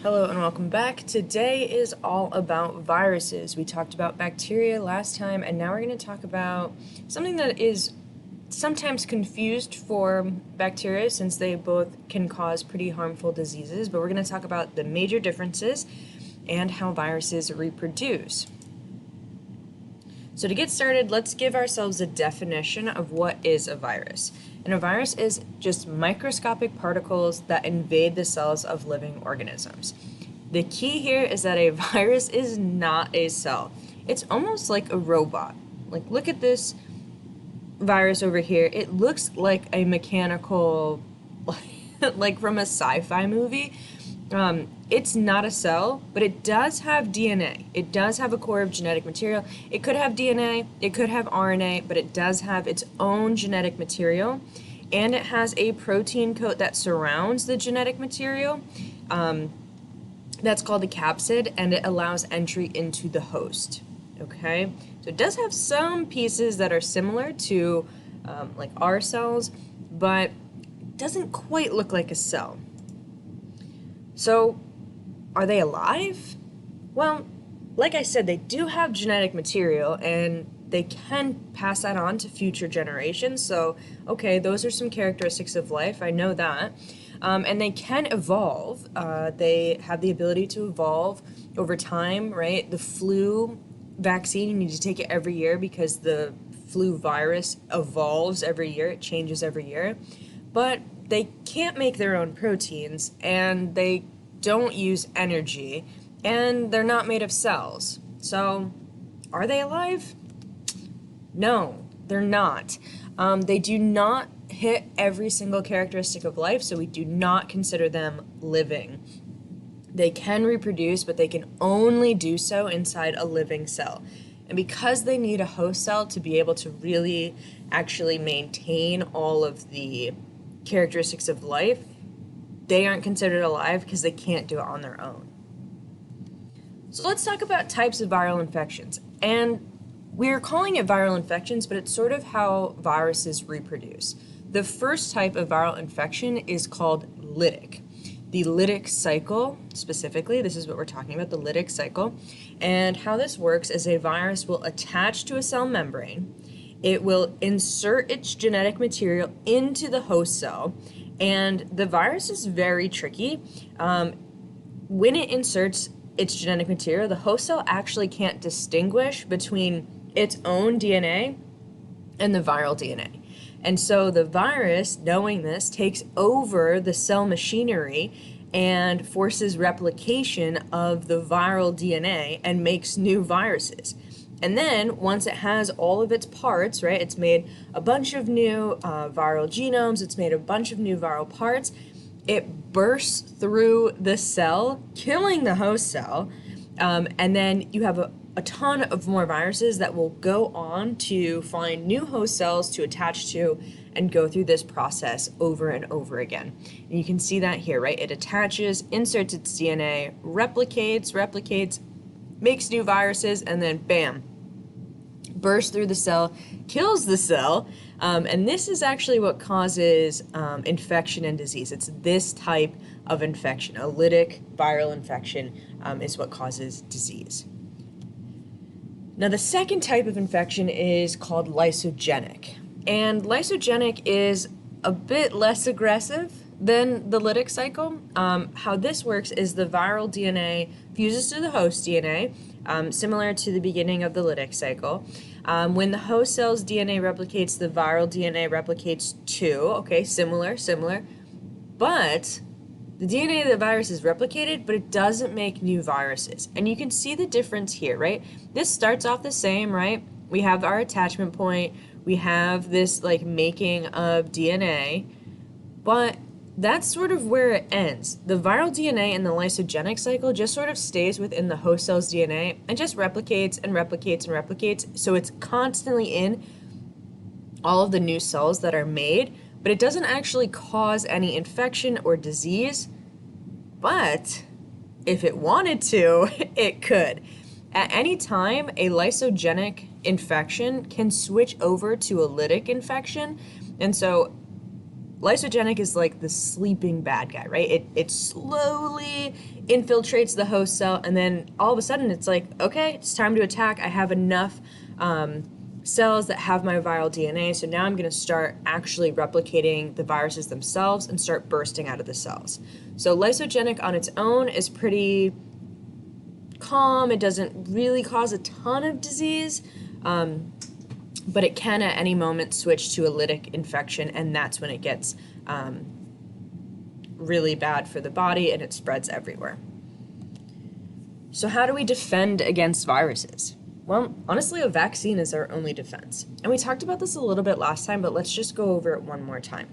Hello and welcome back. Today is all about viruses. We talked about bacteria last time, and now we're going to talk about something that is sometimes confused for bacteria since they both can cause pretty harmful diseases, but we're going to talk about the major differences and how viruses reproduce. So to get started, let's give ourselves a definition of what is a virus. And a virus is just microscopic particles that invade the cells of living organisms. The key here is that a virus is not a cell. It's almost like a robot. Like, look at this virus over here. It looks like a mechanical, like from a sci-fi movie. It's not a cell, but it does have DNA. It does have a core of genetic material. It could have DNA, it could have RNA, but it does have its own genetic material, and it has a protein coat that surrounds the genetic material. That's called a capsid, and it allows entry into the host. Okay, so it does have some pieces that are similar to like our cells, but it doesn't quite look like a cell. So, are they alive? Well, like I said, they do have genetic material and they can pass that on to future generations. So, okay, those are some characteristics of life. I know that. And they can evolve. They have the ability to evolve over time, right? The flu vaccine, you need to take it every year because the flu virus evolves every year. It changes every year. But they can't make their own proteins, and they don't use energy, and they're not made of cells. So, are they alive? No, they're not. They do not hit every single characteristic of life, so we do not consider them living. They can reproduce, but they can only do so inside a living cell. And because they need a host cell to be able to really actually maintain all of the characteristics of life, they aren't considered alive because they can't do it on their own. So let's talk about types of viral infections. And we're calling it viral infections, but it's sort of how viruses reproduce. The first type of viral infection is called lytic. The lytic cycle, specifically, this is what we're talking about, the lytic cycle. And how this works is a virus will attach to a cell membrane. It will insert its genetic material into the host cell, and the virus is very tricky. When it inserts its genetic material, the host cell actually can't distinguish between its own DNA and the viral DNA. And so the virus, knowing this, takes over the cell machinery and forces replication of the viral DNA and makes new viruses. And then, once it has all of its parts, right, it's made a bunch of new viral genomes, it's made a bunch of new viral parts, it bursts through the cell, killing the host cell, and then you have a ton of more viruses that will go on to find new host cells to attach to and go through this process over and over again. And you can see that here, right? It attaches, inserts its DNA, replicates, makes new viruses, and then bam, bursts through the cell, kills the cell, and this is actually what causes infection and disease. It's this type of infection. A lytic viral infection is what causes disease. Now, the second type of infection is called lysogenic. And lysogenic is a bit less aggressive than the lytic cycle. How this works is the viral DNA fuses to the host DNA, similar to the beginning of the lytic cycle. When the host cell's DNA replicates, the viral DNA replicates too. Okay, similar. But the DNA of the virus is replicated, but it doesn't make new viruses. And you can see the difference here, right? This starts off the same, right? We have our attachment point. We have this like making of DNA, but that's sort of where it ends. The viral DNA in the lysogenic cycle just sort of stays within the host cell's DNA and just replicates and replicates and replicates. So it's constantly in all of the new cells that are made, but it doesn't actually cause any infection or disease. But if it wanted to, it could. At any time, a lysogenic infection can switch over to a lytic infection. And so lysogenic is like the sleeping bad guy, right? It slowly infiltrates the host cell, and then all of a sudden it's like, okay, it's time to attack. I have enough cells that have my viral DNA, so now I'm going to start actually replicating the viruses themselves and start bursting out of the cells. So lysogenic on its own is pretty calm. It doesn't really cause a ton of disease, but it can at any moment switch to a lytic infection, and that's when it gets really bad for the body and it spreads everywhere. So how do we defend against viruses? Well, honestly, a vaccine is our only defense. And we talked about this a little bit last time, but let's just go over it one more time.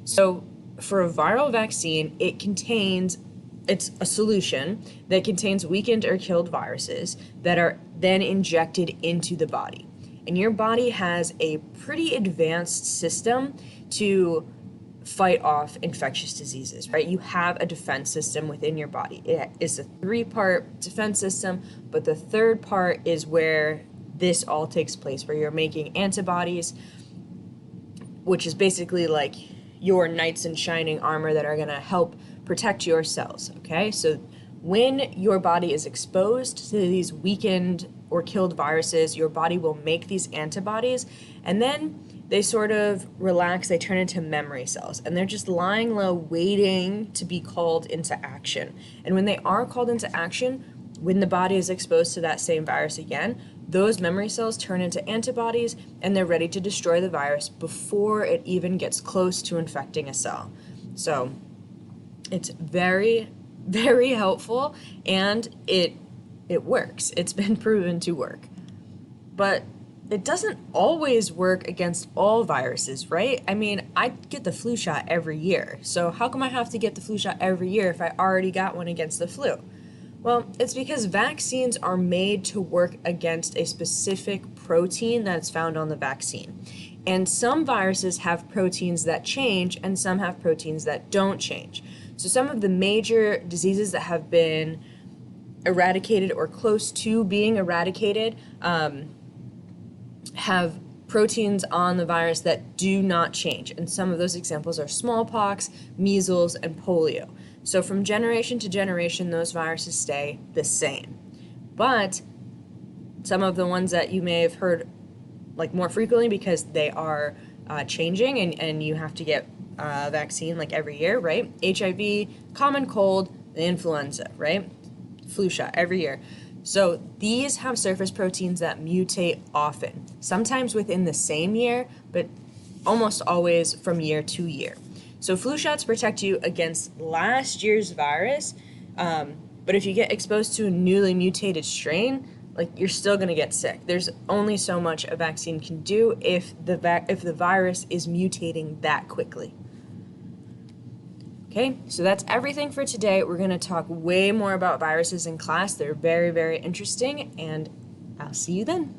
So for a viral vaccine, it's a solution that contains weakened or killed viruses that are then injected into the body. And your body has a pretty advanced system to fight off infectious diseases, right? You have a defense system within your body. It is a 3-part defense system, but the third part is where this all takes place, where you're making antibodies, which is basically like your knights in shining armor that are going to help protect your cells, okay? So when your body is exposed to these weakened or killed viruses, your body will make these antibodies, and then they sort of relax, they turn into memory cells, and they're just lying low waiting to be called into action. And when they are called into action, when the body is exposed to that same virus again, those memory cells turn into antibodies and they're ready to destroy the virus before it even gets close to infecting a cell. So it's very, very helpful, and it works. It's been proven to work. But it doesn't always work against all viruses, right? I mean, I get the flu shot every year. So how come I have to get the flu shot every year if I already got one against the flu? Well, it's because vaccines are made to work against a specific protein that's found on the vaccine. And some viruses have proteins that change, and some have proteins that don't change. So some of the major diseases that have been eradicated or close to being eradicated have proteins on the virus that do not change. And some of those examples are smallpox, measles, and polio. So from generation to generation, those viruses stay the same. But some of the ones that you may have heard like more frequently because they are changing and you have to get a vaccine like every year, right? HIV, common cold, the influenza, right? Flu shot every year. So these have surface proteins that mutate often, sometimes within the same year, but almost always from year to year. So flu shots protect you against last year's virus, but if you get exposed to a newly mutated strain, like you're still going to get sick. There's only so much a vaccine can do if the virus is mutating that quickly. Okay, so that's everything for today. We're going to talk way more about viruses in class. They're very, very interesting, and I'll see you then.